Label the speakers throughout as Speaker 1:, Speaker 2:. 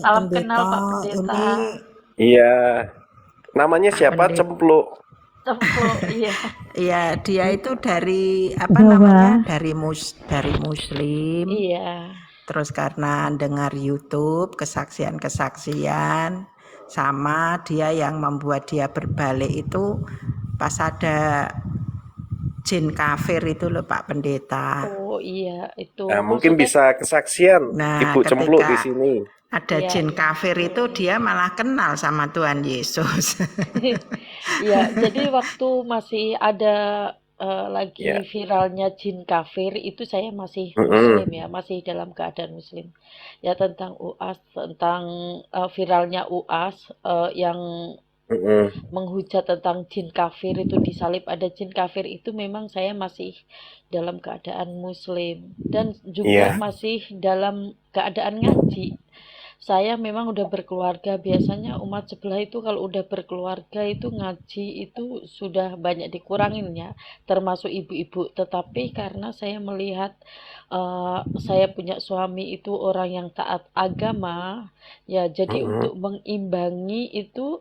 Speaker 1: Salam kenal
Speaker 2: Pendeta,
Speaker 1: Pak Pendeta.
Speaker 2: ini
Speaker 3: Iya, namanya
Speaker 2: Pak
Speaker 3: siapa?
Speaker 2: Pendeta.
Speaker 3: Cempluk.
Speaker 1: Cempluk, iya.
Speaker 2: Ya, dia
Speaker 3: Hmm,
Speaker 2: itu dari apa namanya?
Speaker 4: Jawa.
Speaker 2: Dari Muslim.
Speaker 1: Iya.
Speaker 2: Terus karena dengar YouTube kesaksian-kesaksian, sama dia yang membuat dia berbalik itu pas ada jin kafir itu loh Pak Pendeta.
Speaker 1: Oh iya, itu
Speaker 3: Nah, mungkin
Speaker 1: maksudnya
Speaker 3: bisa kesaksian
Speaker 2: Nah,
Speaker 3: Ibu Cempluk di
Speaker 2: ketika
Speaker 3: sini.
Speaker 2: ada
Speaker 1: iya,
Speaker 2: jin
Speaker 1: iya.
Speaker 2: kafir itu dia malah kenal sama Tuhan Yesus.
Speaker 1: Iya, jadi waktu masih ada lagi
Speaker 3: Ya.
Speaker 1: viralnya jin kafir itu saya masih muslim
Speaker 3: Mm-mm.
Speaker 1: ya, masih dalam keadaan muslim. Ya tentang UAS, tentang viralnya UAS yang
Speaker 3: Mm-mm.
Speaker 1: menghujat tentang jin kafir itu disalib ada jin kafir itu memang saya masih dalam keadaan muslim dan juga
Speaker 3: Iya.
Speaker 1: masih dalam keadaan ngaji. Saya memang udah berkeluarga, biasanya umat sebelah itu kalau udah berkeluarga itu ngaji itu sudah banyak dikurangin ya, termasuk ibu-ibu. Tetapi karena saya melihat saya punya suami itu orang yang taat agama, ya jadi untuk
Speaker 3: Mm-mm.
Speaker 1: mengimbangi itu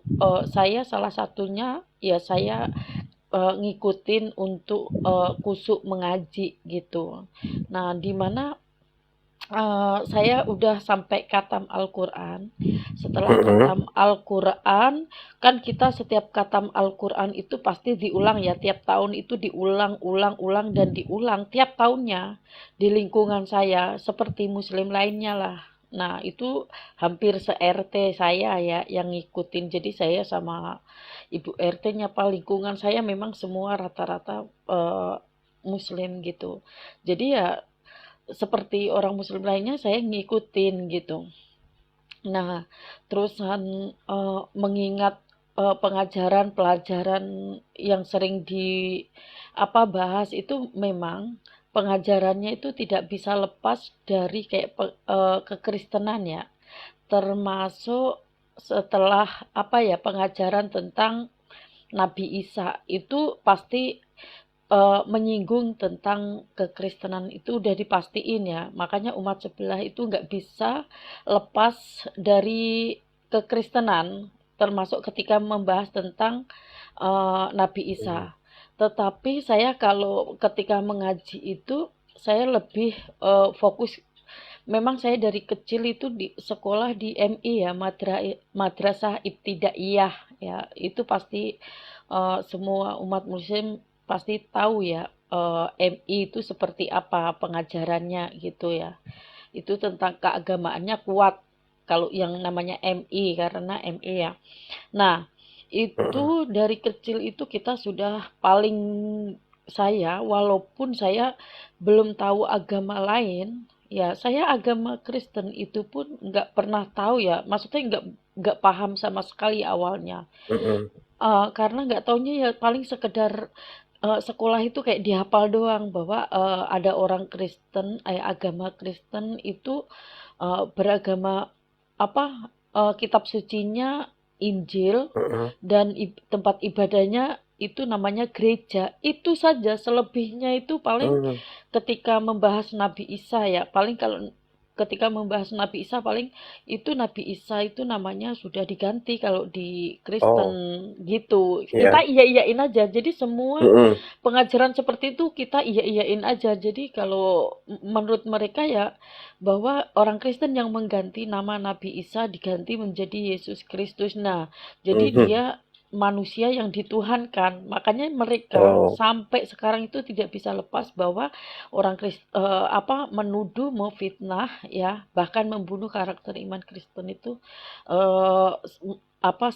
Speaker 1: saya salah satunya ya saya ngikutin untuk kusuk mengaji gitu. Nah, di mana saya udah sampai katam Al-Quran. Setelah
Speaker 3: Mm-mm.
Speaker 1: katam Al-Quran, kan kita setiap katam Al-Quran itu pasti diulang ya. Tiap tahun itu diulang, ulang, ulang, dan diulang tiap tahunnya di lingkungan saya, seperti muslim lainnya lah. Nah, itu hampir se-RT saya ya yang ngikutin. Jadi saya sama ibu RT-nya, Pak, lingkungan saya memang semua rata-rata muslim gitu. Jadi ya seperti orang muslim lainnya saya ngikutin gitu. Nah, terusan mengingat pengajaran pelajaran yang sering di apa bahas itu memang pengajarannya itu tidak bisa lepas dari kayak kekristenan ya. Termasuk setelah apa ya pengajaran tentang Nabi Isa itu pasti menyinggung tentang kekristenan itu udah dipastiin ya. Makanya umat sebelah itu nggak bisa lepas dari kekristenan, termasuk ketika membahas tentang Nabi Isa.
Speaker 3: Mm.
Speaker 1: Tetapi saya kalau ketika mengaji itu saya lebih fokus. Memang saya dari kecil itu di sekolah di MI ya, Madrasah Ibtidaiyah ya. Itu pasti semua umat muslim pasti tahu ya MI itu seperti apa pengajarannya gitu ya. Itu tentang keagamaannya kuat kalau yang namanya MI karena MI ya. Nah, itu
Speaker 3: Mm-mm.
Speaker 1: dari kecil itu kita sudah paling saya walaupun saya belum tahu agama lain, ya saya agama Kristen itu pun nggak pernah tahu ya, maksudnya nggak paham sama sekali awalnya.
Speaker 3: Mm-mm.
Speaker 1: Karena nggak taunya ya paling sekedar sekolah itu kayak dihafal doang bahwa ada orang Kristen, agama Kristen itu beragama apa kitab sucinya Injil
Speaker 3: Mm-mm.
Speaker 1: dan tempat ibadahnya itu namanya gereja. Itu saja, selebihnya itu paling
Speaker 3: Mm.
Speaker 1: ketika membahas Nabi Isa ya, paling kalau ketika membahas Nabi Isa paling itu Nabi Isa itu namanya sudah diganti kalau di Kristen
Speaker 3: Oh,
Speaker 1: gitu. Kita
Speaker 3: iya.
Speaker 1: iya-iyain aja. Jadi semua
Speaker 3: Mm-mm.
Speaker 1: pengajaran seperti itu kita iya-iyain aja. Jadi kalau menurut mereka ya bahwa orang Kristen yang mengganti nama Nabi Isa diganti menjadi Yesus Kristus. Nah, jadi
Speaker 3: Mhm.
Speaker 1: dia manusia yang dituhankan. Makanya mereka
Speaker 3: Oh,
Speaker 1: sampai sekarang itu tidak bisa lepas bahwa orang apa menuduh, memfitnah ya, bahkan membunuh karakter iman Kristen itu eh, apa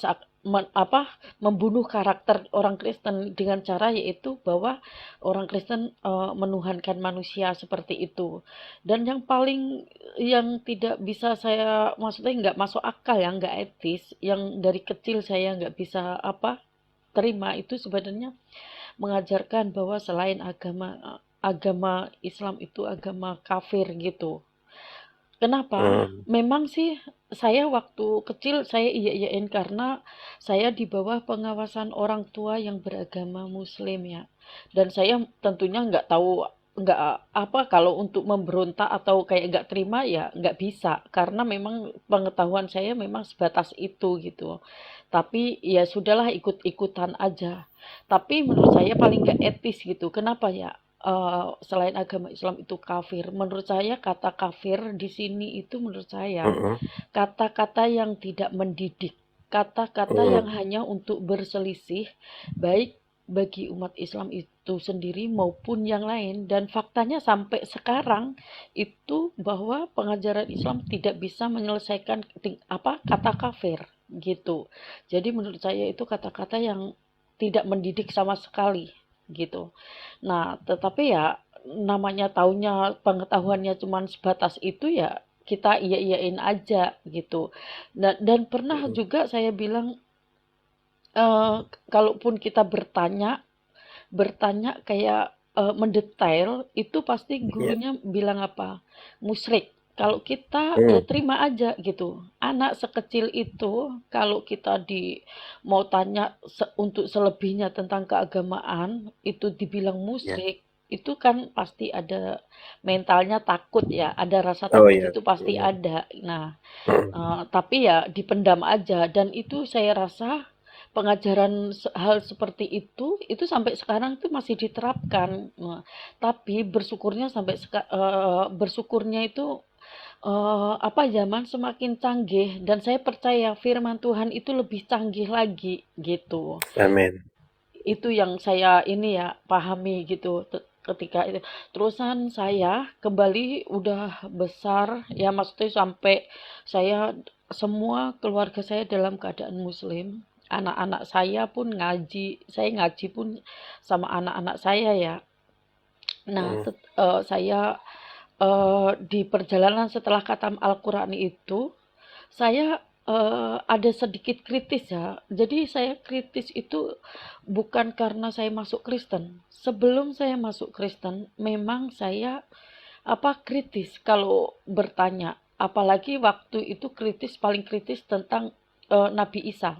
Speaker 1: apa membunuh karakter orang Kristen dengan cara yaitu bahwa orang Kristen menuhankan manusia seperti itu. Dan yang paling yang tidak bisa saya maksudnya nggak masuk akal ya, nggak etis, yang dari kecil saya nggak bisa apa terima itu sebenarnya mengajarkan bahwa selain agama Islam itu agama kafir gitu. Kenapa?
Speaker 3: mm.
Speaker 1: Memang sih saya waktu kecil saya iya-iyain karena saya di bawah pengawasan orang tua yang beragama Muslim ya. Dan saya tentunya nggak tahu nggak apa kalau untuk memberontak atau kayak nggak terima ya nggak bisa karena memang pengetahuan saya memang sebatas itu gitu. Tapi ya sudahlah ikut-ikutan aja. Tapi menurut saya paling nggak etis gitu. Kenapa ya? Selain agama Islam itu kafir, menurut saya kata kafir di sini itu menurut saya
Speaker 3: Mm-mm.
Speaker 1: kata-kata yang tidak mendidik, kata-kata yang
Speaker 3: Mm.
Speaker 1: hanya untuk berselisih, baik bagi umat Islam itu sendiri maupun yang lain. Dan faktanya sampai sekarang itu bahwa pengajaran Islam tidak bisa menyelesaikan kata kafir gitu. Jadi menurut saya itu kata-kata yang tidak mendidik sama sekali gitu. Nah, tetapi ya namanya taunya pengetahuannya cuma sebatas itu ya kita iya-iyain aja gitu. Dan pernah
Speaker 3: Mm-mm.
Speaker 1: juga saya bilang kalaupun kita bertanya kayak mendetail itu pasti
Speaker 3: Iya.
Speaker 1: gurunya bilang apa? Musyrik. Kalau kita ya
Speaker 3: Mm.
Speaker 1: terima aja gitu. Anak sekecil itu kalau kita mau tanya untuk selebihnya tentang keagamaan itu dibilang
Speaker 3: Ya.
Speaker 1: musyrik, itu kan pasti ada mentalnya takut ya, ada rasa
Speaker 3: Oh
Speaker 1: takut
Speaker 3: iya.
Speaker 1: itu pasti
Speaker 3: Mm.
Speaker 1: ada. Nah,
Speaker 3: Mm.
Speaker 1: tapi ya dipendam aja dan itu saya rasa pengajaran hal seperti itu sampai sekarang tuh masih diterapkan. Nah, tapi bersyukurnya itu apa zaman semakin canggih dan saya percaya firman Tuhan itu lebih canggih lagi gitu.
Speaker 3: Amin.
Speaker 1: Itu yang saya ini ya pahami gitu ketika itu. Terusan saya kembali udah besar ya maksudnya sampai saya semua keluarga saya dalam keadaan muslim. Anak-anak saya pun ngaji, saya ngaji pun sama anak-anak saya ya. Nah,
Speaker 3: Mm.
Speaker 1: saya di perjalanan setelah khatam Al-Quran itu, saya ada sedikit kritis ya. Jadi saya kritis itu bukan karena saya masuk Kristen. Sebelum saya masuk Kristen, memang saya kritis kalau bertanya. Apalagi waktu itu paling kritis tentang Nabi Isa.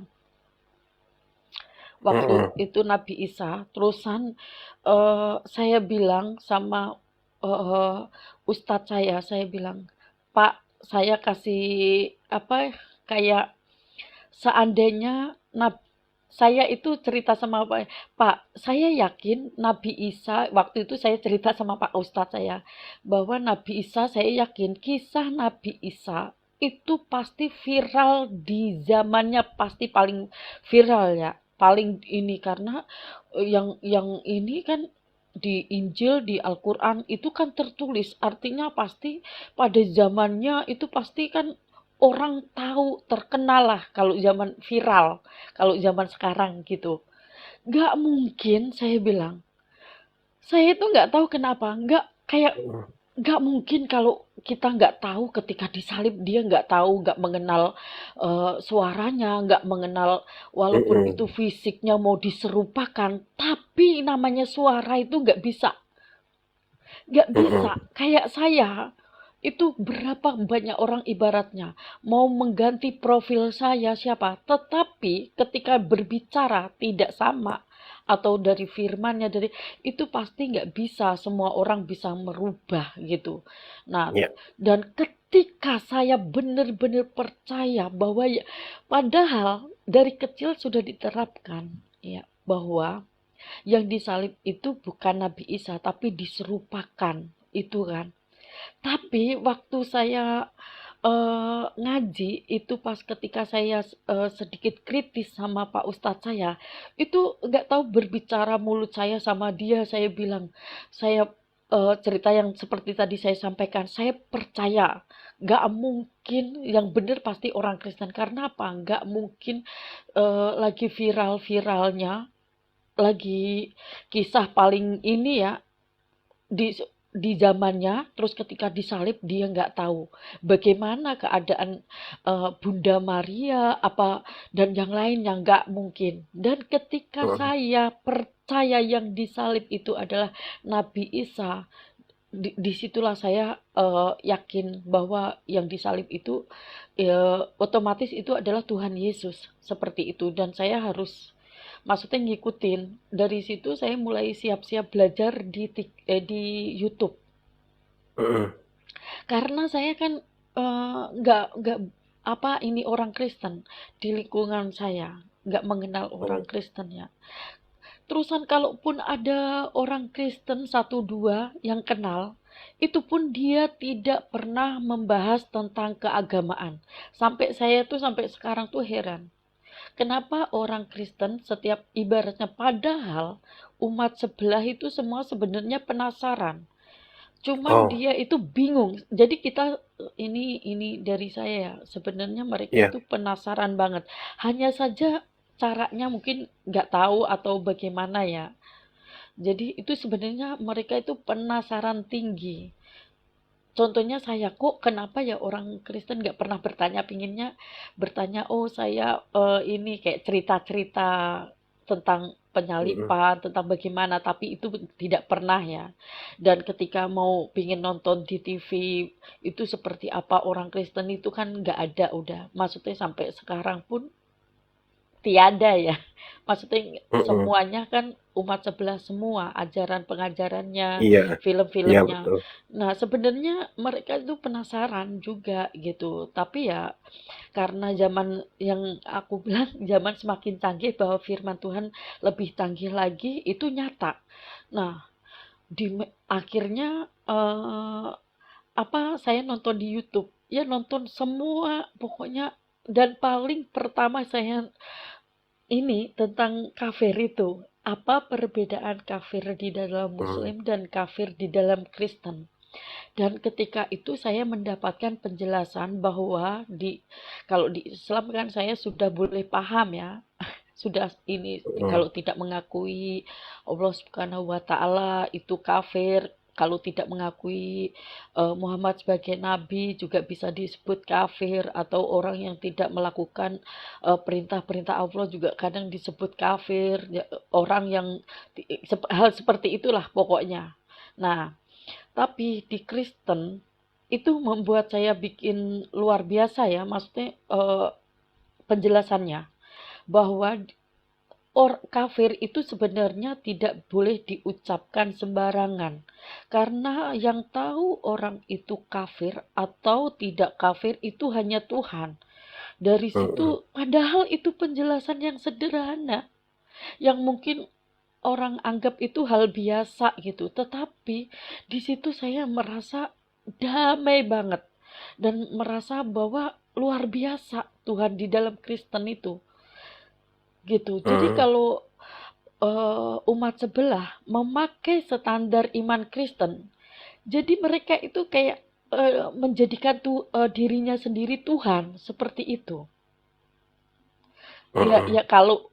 Speaker 1: Waktu
Speaker 3: Mm.
Speaker 1: itu Nabi Isa, terusan saya bilang sama eh, ustadz saya bilang, Pak, saya kasih apa kayak seandainya saya itu cerita sama Pak, saya yakin Nabi Isa, waktu itu saya cerita sama Pak Ustadz saya, bahwa Nabi Isa, saya yakin kisah Nabi Isa itu pasti viral di zamannya, pasti paling viral ya, paling ini karena yang ini kan di Injil, di Al-Quran itu kan tertulis, artinya pasti pada zamannya itu pasti kan orang tahu terkenal lah kalau zaman viral, kalau zaman sekarang gitu. Nggak mungkin saya bilang, saya itu nggak tahu kenapa,
Speaker 3: Mm.
Speaker 1: nggak mungkin kalau kita nggak tahu ketika disalib dia nggak tahu, nggak mengenal suaranya, nggak mengenal walaupun itu
Speaker 3: Mm.
Speaker 1: fisiknya mau diserupakan, tapi namanya suara itu nggak bisa.
Speaker 3: Mm.
Speaker 1: Kayak saya, itu berapa banyak orang ibaratnya mau mengganti profil saya siapa, tetapi ketika berbicara tidak sama atau dari firmannya dari itu pasti nggak bisa semua orang bisa merubah gitu. Nah,
Speaker 3: Ya.
Speaker 1: dan ketika saya benar-benar percaya bahwa ya, padahal dari kecil sudah diterapkan ya bahwa yang disalib itu bukan Nabi Isa tapi diserupakan itu kan. Tapi waktu saya ngaji itu pas ketika saya sedikit kritis sama Pak Ustadz saya, itu nggak tahu berbicara mulut saya sama dia, saya bilang, saya cerita yang seperti tadi saya sampaikan, saya percaya nggak mungkin yang benar pasti orang Kristen karena apa? Nggak mungkin lagi viral-viralnya, lagi kisah paling ini ya di di zamannya, terus ketika disalib dia nggak tahu bagaimana keadaan Bunda Maria apa dan yang lain yang nggak mungkin. Dan ketika
Speaker 3: Mm.
Speaker 1: saya percaya yang disalib itu adalah Nabi Isa, disitulah saya yakin bahwa yang disalib itu otomatis itu adalah Tuhan Yesus seperti itu dan saya harus maksudnya ngikutin. Dari situ saya mulai siap-siap belajar di YouTube.
Speaker 3: Heeh.
Speaker 1: Karena saya kan nggak apa ini orang Kristen di lingkungan saya, nggak mengenal orang
Speaker 3: Oh.
Speaker 1: Kristen ya. Terusan kalaupun ada orang Kristen satu dua yang kenal, itu pun dia tidak pernah membahas tentang keagamaan. Sampai saya tuh sampai sekarang tuh heran. Kenapa orang Kristen setiap ibaratnya padahal umat sebelah itu semua sebenarnya penasaran. Cuman
Speaker 3: Oh,
Speaker 1: dia itu bingung. Jadi kita ini dari saya ya, sebenarnya mereka
Speaker 3: iya.
Speaker 1: itu penasaran banget. Hanya saja caranya mungkin nggak tahu atau bagaimana ya. Jadi itu sebenarnya mereka itu penasaran tinggi. Contohnya saya, kok kenapa ya orang Kristen nggak pernah bertanya, pinginnya bertanya, oh saya ini kayak cerita-cerita tentang
Speaker 3: Heeh.
Speaker 1: penyalipan, tentang bagaimana, tapi itu tidak pernah ya. Dan ketika mau pingin nonton di TV, itu seperti apa orang Kristen itu kan nggak ada udah. Maksudnya sampai sekarang pun tiada ya. Maksudnya
Speaker 3: Heeh.
Speaker 1: semuanya kan umat sebelah semua, ajaran pengajarannya,
Speaker 3: Iya. Iya,
Speaker 1: film-filmnya.
Speaker 3: betul.
Speaker 1: Nah, sebenarnya mereka itu penasaran juga gitu. Tapi ya karena zaman yang aku bilang zaman semakin canggih bahwa firman Tuhan lebih canggih lagi itu nyata. Nah, akhirnya apa saya nonton di YouTube. Ya nonton semua pokoknya dan paling pertama saya ini tentang kafir itu. Apa perbedaan kafir di dalam
Speaker 3: Heeh.
Speaker 1: Muslim dan kafir di dalam Kristen? Dan ketika itu saya mendapatkan penjelasan bahwa kalau di Islam kan saya sudah boleh paham ya. Sudah ini
Speaker 3: Heeh.
Speaker 1: kalau tidak mengakui Allah Subhanahu wa taala itu kafir, kalau tidak mengakui Muhammad sebagai nabi juga bisa disebut kafir atau orang yang tidak melakukan perintah-perintah Allah juga kadang disebut kafir, ya, orang yang hal seperti itulah pokoknya. Nah, tapi di Kristen itu membuat saya bikin luar biasa ya, maksudnya penjelasannya bahwa kafir itu sebenarnya tidak boleh diucapkan sembarangan. Karena yang tahu orang itu kafir atau tidak kafir itu hanya Tuhan. Dari situ,
Speaker 3: Heeh.
Speaker 1: padahal itu penjelasan yang sederhana. Yang mungkin orang anggap itu hal biasa gitu. Tetapi di situ saya merasa damai banget. Dan merasa bahwa luar biasa Tuhan di dalam Kristen itu gitu. Jadi
Speaker 3: Heeh.
Speaker 1: kalau umat sebelah memakai standar iman Kristen, jadi mereka itu kayak menjadikan dirinya sendiri Tuhan seperti itu. Ya,
Speaker 3: Heeh.
Speaker 1: ya kalau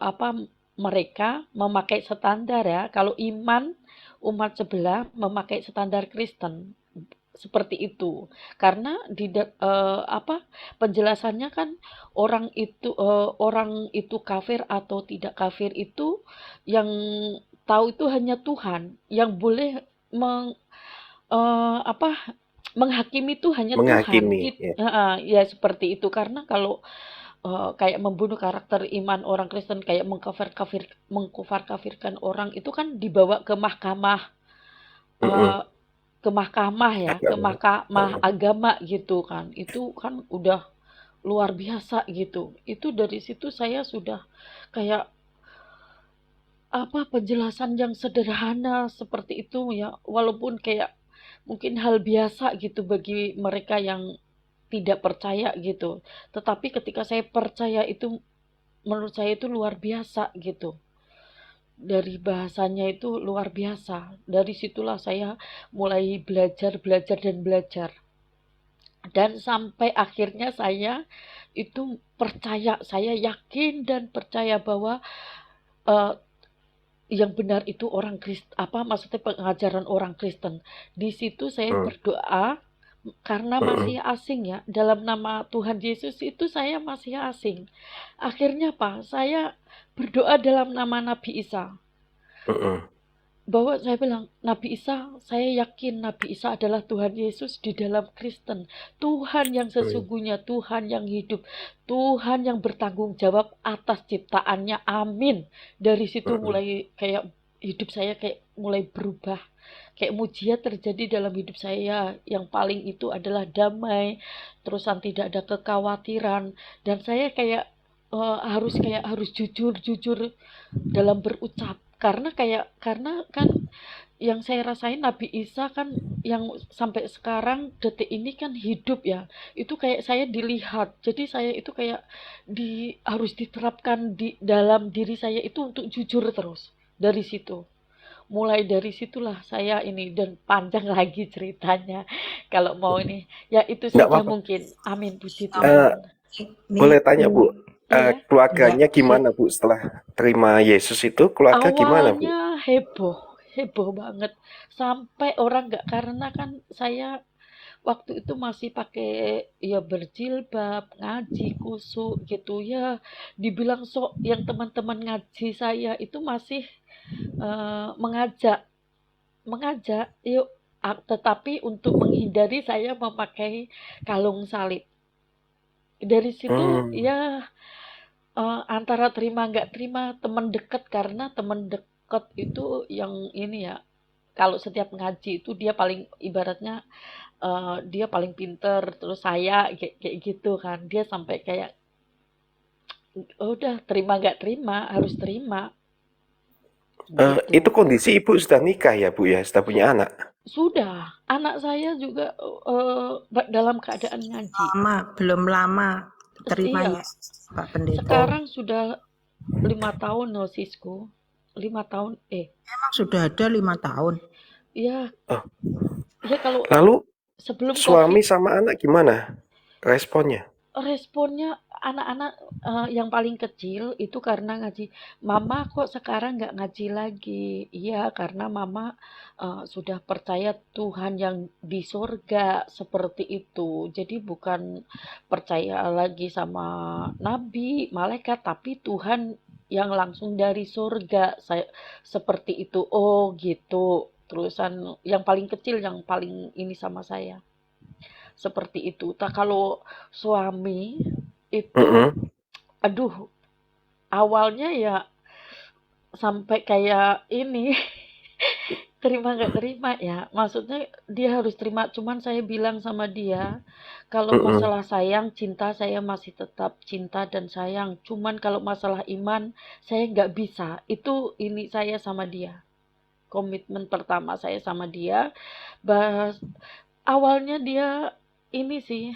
Speaker 1: apa mereka memakai standar ya, kalau iman umat sebelah memakai standar Kristen seperti itu karena apa penjelasannya kan orang itu kafir atau tidak kafir itu yang tahu itu hanya Tuhan yang boleh apa menghakimi itu hanya Tuhan
Speaker 3: Menghakimi,
Speaker 1: gitu.
Speaker 3: ya.
Speaker 1: Ya seperti itu karena kalau kayak membunuh karakter iman orang Kristen kayak mengkafirkan orang itu kan dibawa
Speaker 3: Heeh.
Speaker 1: eh, ke mahkamah ya, ke
Speaker 3: Agama.
Speaker 1: mahkamah
Speaker 3: Heeh.
Speaker 1: agama gitu kan. Itu kan udah luar biasa gitu. Itu dari situ saya sudah kayak apa penjelasan yang sederhana seperti itu ya, walaupun kayak mungkin hal biasa gitu bagi mereka yang tidak percaya gitu. Tetapi ketika saya percaya itu menurut saya itu luar biasa gitu. Dari bahasanya itu luar biasa. Dari situlah saya mulai belajar, belajar dan belajar. Dan sampai akhirnya saya itu percaya, saya yakin dan percaya bahwa eh, yang benar itu orang Kristen, apa maksudnya pengajaran orang Kristen. Di situ saya
Speaker 3: Heeh.
Speaker 1: berdoa karena
Speaker 3: Heeh.
Speaker 1: masih asing ya, dalam nama Tuhan Yesus itu saya masih asing. Akhirnya Pak, saya berdoa dalam nama Nabi Isa.
Speaker 3: Heeh.
Speaker 1: bahwa saya bilang, Nabi Isa, saya yakin Nabi Isa adalah Tuhan Yesus di dalam Kristen. Tuhan yang
Speaker 3: Mm,
Speaker 1: sesungguhnya, Tuhan yang hidup, Tuhan yang bertanggung jawab atas ciptaannya. Amin. Dari situ
Speaker 3: mm,
Speaker 1: mulai kayak hidup saya kayak mulai berubah. Kayak mujizat terjadi dalam hidup saya. Yang paling itu adalah damai, terusan tidak ada kekhawatiran, dan saya kayak harus jujur dalam berucap, karena kan yang saya rasain Nabi Isa kan yang sampai sekarang detik ini kan hidup ya, itu kayak saya dilihat, jadi saya itu kayak harus diterapkan di dalam diri saya itu untuk jujur terus. Dari situ, mulai dari situlah saya ini, dan panjang lagi ceritanya kalau mau
Speaker 3: mm.
Speaker 1: ini, ya itu
Speaker 3: Nggak
Speaker 1: saja
Speaker 3: apa-apa.
Speaker 1: mungkin. Amin, puji
Speaker 3: Eh,
Speaker 1: Tuhan.
Speaker 3: boleh
Speaker 2: Nih,
Speaker 3: tanya Bu,
Speaker 1: Iya.
Speaker 2: enggak.
Speaker 3: keluarganya gimana Bu setelah terima Yesus itu? Keluarga gimana Bu?
Speaker 1: Awalnya heboh, heboh banget. Sampai orang nggak, karena kan saya waktu itu masih pakai ya berjilbab, ngaji, kusuk gitu ya. Dibilang sok, yang teman-teman ngaji saya itu masih mengajak, mengajak, yuk. Tetapi untuk menghindari saya memakai kalung salib. Dari situ
Speaker 3: Hmm,
Speaker 1: ya, antara terima nggak terima teman dekat, karena teman dekat itu yang ini ya, kalau setiap ngaji itu dia paling ibaratnya, dia paling pinter, terus saya kayak gitu kan. Dia sampai kayak, udah terima nggak terima, harus terima
Speaker 3: itu
Speaker 1: gitu.
Speaker 3: kondisi Ibu sudah nikah ya Bu ya, sudah punya anak.
Speaker 1: Sudah, anak saya juga dalam keadaan ngaji.
Speaker 2: Belum lama terima
Speaker 1: Iya,
Speaker 2: Yesus, Pak Pendeta.
Speaker 3: Oh,
Speaker 1: sekarang sudah 5 tahun loh sisku. 5 tahun,
Speaker 2: Emang sudah ada 5 tahun.
Speaker 1: ya,
Speaker 3: oh.
Speaker 1: ya kalau
Speaker 3: Lalu
Speaker 1: sebelum
Speaker 3: suami
Speaker 1: COVID.
Speaker 3: sama anak gimana responnya?
Speaker 1: Responnya anak-anak, yang paling kecil itu karena ngaji, "Mama kok sekarang nggak ngaji lagi?" Iya, karena mama, sudah percaya Tuhan yang di surga, seperti itu. Jadi bukan percaya lagi sama nabi, malaikat, tapi Tuhan yang langsung dari surga, seperti itu. Oh, gitu. Terusan yang paling kecil yang paling ini sama saya. Seperti itu. Tak, kalau suami itu,
Speaker 3: Mm-mm.
Speaker 1: aduh, awalnya ya sampai kayak ini, terima nggak terima ya. Maksudnya dia harus terima, cuman saya bilang sama dia, kalau
Speaker 3: Mm-mm.
Speaker 1: masalah sayang, cinta, saya masih tetap cinta dan sayang. Cuman kalau masalah iman, saya nggak bisa. Itu ini saya sama dia. Komitmen pertama saya sama dia, bahas awalnya dia ini sih,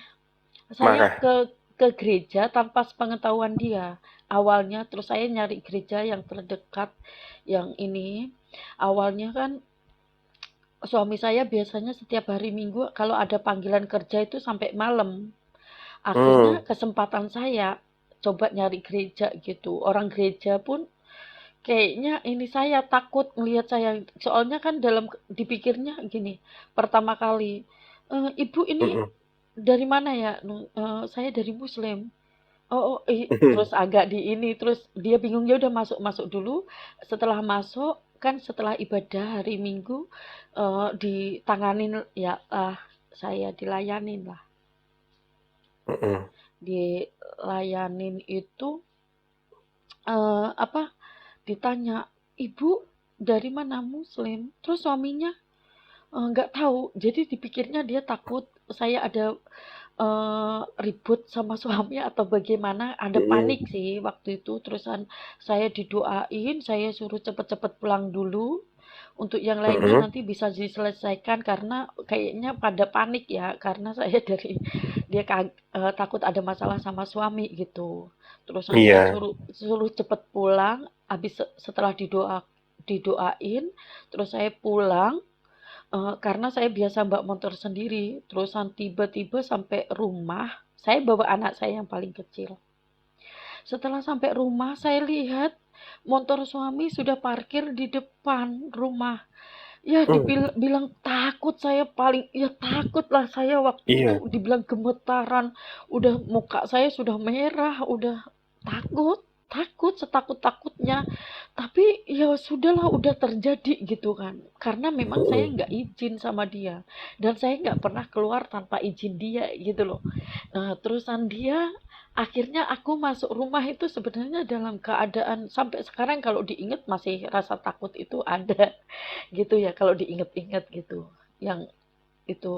Speaker 1: saya
Speaker 3: Marah.
Speaker 1: ke gereja tanpa sepengetahuan dia awalnya, terus saya nyari gereja yang terdekat, yang ini. Awalnya kan suami saya biasanya setiap hari Minggu kalau ada panggilan kerja itu sampai malam. Akhirnya
Speaker 3: Hmm.
Speaker 1: kesempatan saya coba nyari gereja gitu. Orang gereja pun kayaknya ini, saya takut melihat saya. Soalnya kan dalam dipikirnya gini, pertama kali, "Ibu ini
Speaker 3: Mm-mm.
Speaker 1: dari mana ya?" "Saya dari Muslim." Oh, oh, terus agak di ini, terus dia bingung, ya udah masuk masuk dulu. Setelah masuk, kan setelah ibadah hari Minggu, ditanganin ya, saya dilayanin lah,
Speaker 3: Mm-mm.
Speaker 1: dilayanin itu, apa, ditanya, "Ibu dari mana?" Muslim. Terus suaminya nggak tahu. Jadi dipikirnya dia takut saya ada ribut sama suami atau bagaimana, ada panik
Speaker 3: Mm-mm.
Speaker 1: sih waktu itu. Terusan saya didoain, saya suruh cepet-cepet pulang dulu, untuk yang lainnya
Speaker 3: Mm-mm.
Speaker 1: nanti bisa diselesaikan, karena kayaknya pada panik ya, karena saya dari dia takut ada masalah sama suami gitu. Terusan saya
Speaker 3: Iya.
Speaker 1: suruh suruh cepet pulang, habis setelah didoain, terus saya pulang. Karena saya biasa bawa motor sendiri, terusan tiba-tiba sampai rumah, saya bawa anak saya yang paling kecil. Setelah sampai rumah, saya lihat motor suami sudah parkir di depan rumah. Ya
Speaker 3: Hmm.
Speaker 1: dibilang takut, saya paling ya takut lah saya waktu itu,
Speaker 3: Iya.
Speaker 1: dibilang gemetaran, udah muka saya sudah merah, udah takut. takut setakut-takutnya, tapi ya sudahlah, udah terjadi gitu kan, karena memang saya nggak izin sama dia dan saya nggak pernah keluar tanpa izin dia gitu loh. Nah, terusan dia akhirnya aku masuk rumah itu sebenarnya dalam keadaan sampai sekarang kalau diingat masih rasa takut itu ada gitu ya, kalau diinget-inget gitu yang itu.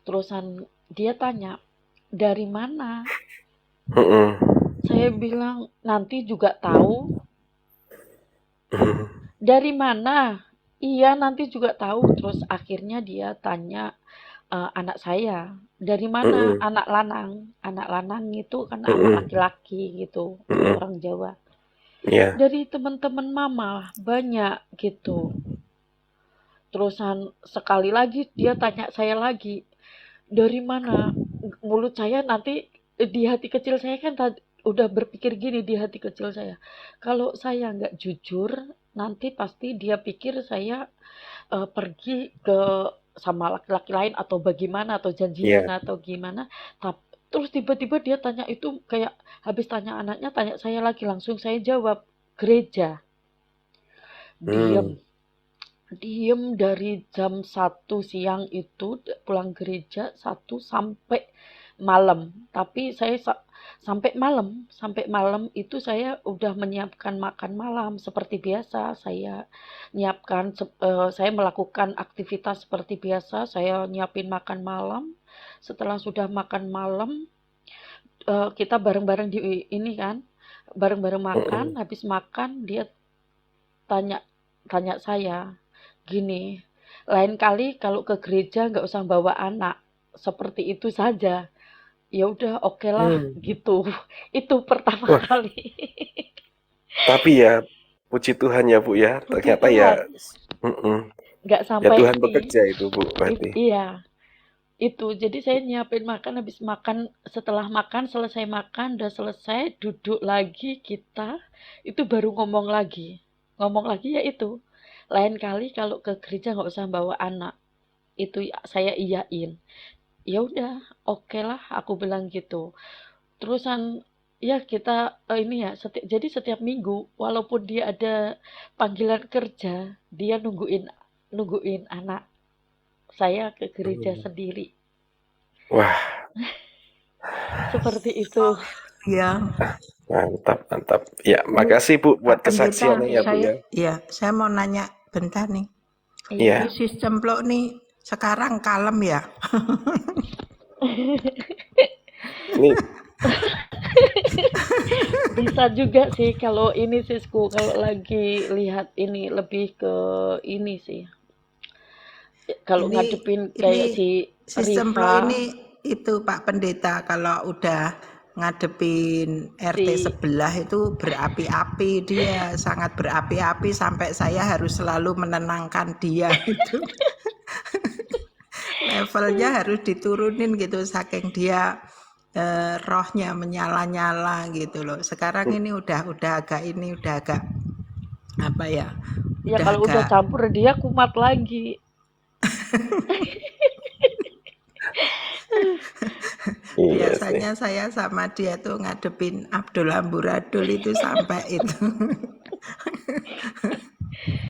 Speaker 1: Terusan dia tanya, dari mana?
Speaker 3: Mm-mm.
Speaker 1: Saya bilang, nanti juga tahu. Dari mana? Iya, nanti juga tahu. Terus akhirnya dia tanya anak saya, dari mana?
Speaker 3: Mm-mm.
Speaker 1: Anak lanang. Anak lanang itu kan anak
Speaker 3: Mm-mm.
Speaker 1: laki-laki gitu, kalau
Speaker 3: Mm-mm.
Speaker 1: orang Jawa.
Speaker 3: Iya.
Speaker 1: Dari teman-teman mama, banyak gitu. Terusan sekali lagi dia tanya saya lagi, dari mana? Mulut saya nanti di hati kecil saya kan udah berpikir gini di hati kecil saya. Kalau saya nggak jujur, nanti pasti dia pikir saya pergi ke sama laki-laki lain atau bagaimana atau janjian
Speaker 3: Iya.
Speaker 1: atau gimana. Terus tiba-tiba dia tanya itu kayak habis tanya anaknya, tanya saya lagi, langsung saya jawab gereja. Diem,
Speaker 3: Hmm.
Speaker 1: diem dari jam 1 siang itu pulang gereja 1 sampai malam. Tapi saya sampai malam itu saya udah menyiapkan makan malam seperti biasa. Saya melakukan aktivitas seperti biasa. Saya nyiapin makan malam. Setelah sudah makan malam, kita bareng-bareng di ini kan, bareng-bareng makan.
Speaker 3: Mm-mm.
Speaker 1: Habis makan dia tanya tanya saya gini, lain kali kalau ke gereja nggak usah bawa anak, seperti itu saja. Ya udah, oke lah
Speaker 3: Hmm.
Speaker 1: gitu. Itu pertama
Speaker 3: Wah,
Speaker 1: kali.
Speaker 3: tapi ya puji Tuhan ya Bu ya,
Speaker 1: Puji
Speaker 3: ternyata ya,
Speaker 1: Tuhan,
Speaker 3: mm-mm.
Speaker 1: nggak
Speaker 3: Ya
Speaker 1: sampai
Speaker 3: Tuhan
Speaker 1: ini.
Speaker 3: bekerja itu Bu berarti.
Speaker 1: Iya, itu. Jadi saya nyiapin makan, habis makan, setelah makan, selesai makan, udah selesai, duduk lagi kita, itu baru ngomong lagi. Ngomong lagi ya itu. Lain kali kalau ke gereja nggak usah bawa anak. Itu saya iyain. Ya udah, oke lah, aku bilang gitu. Terusan ya kita ini ya, jadi setiap minggu walaupun dia ada panggilan kerja, dia nungguin nungguin anak saya ke gereja
Speaker 3: Hmm.
Speaker 1: sendiri.
Speaker 3: Wah,
Speaker 1: Seperti itu.
Speaker 2: Ya,
Speaker 3: mantap, mantap. Ya,
Speaker 2: ini
Speaker 3: makasih Bu buat
Speaker 2: Pak Pendeta,
Speaker 3: kesaksiannya ya Bu ya.
Speaker 2: saya mau nanya bentar nih.
Speaker 1: Iya.
Speaker 2: Ini
Speaker 3: Iya,
Speaker 2: si Cemplok nih sekarang kalem ya?
Speaker 3: ini
Speaker 1: Bisa juga sih kalau ini Sisku, kalau lagi lihat ini lebih ke ini sih. Kalau
Speaker 2: Ini
Speaker 1: ngadepin
Speaker 2: ini
Speaker 1: kayak si
Speaker 2: sistem Cemplok
Speaker 1: Riva,
Speaker 2: ini itu Pak Pendeta kalau udah ngadepin RT
Speaker 1: si
Speaker 2: sebelah itu berapi-api, dia sangat berapi-api sampai saya harus selalu menenangkan dia itu. Levelnya harus diturunin gitu saking dia rohnya menyala-nyala gitu loh. Sekarang ini udah agak apa ya?
Speaker 1: ya
Speaker 2: Udah
Speaker 1: kalau udah
Speaker 2: agak
Speaker 1: campur dia kumat lagi.
Speaker 3: iya sih.
Speaker 2: biasanya saya sama dia tuh ngadepin Abdul Amburadul itu sampai itu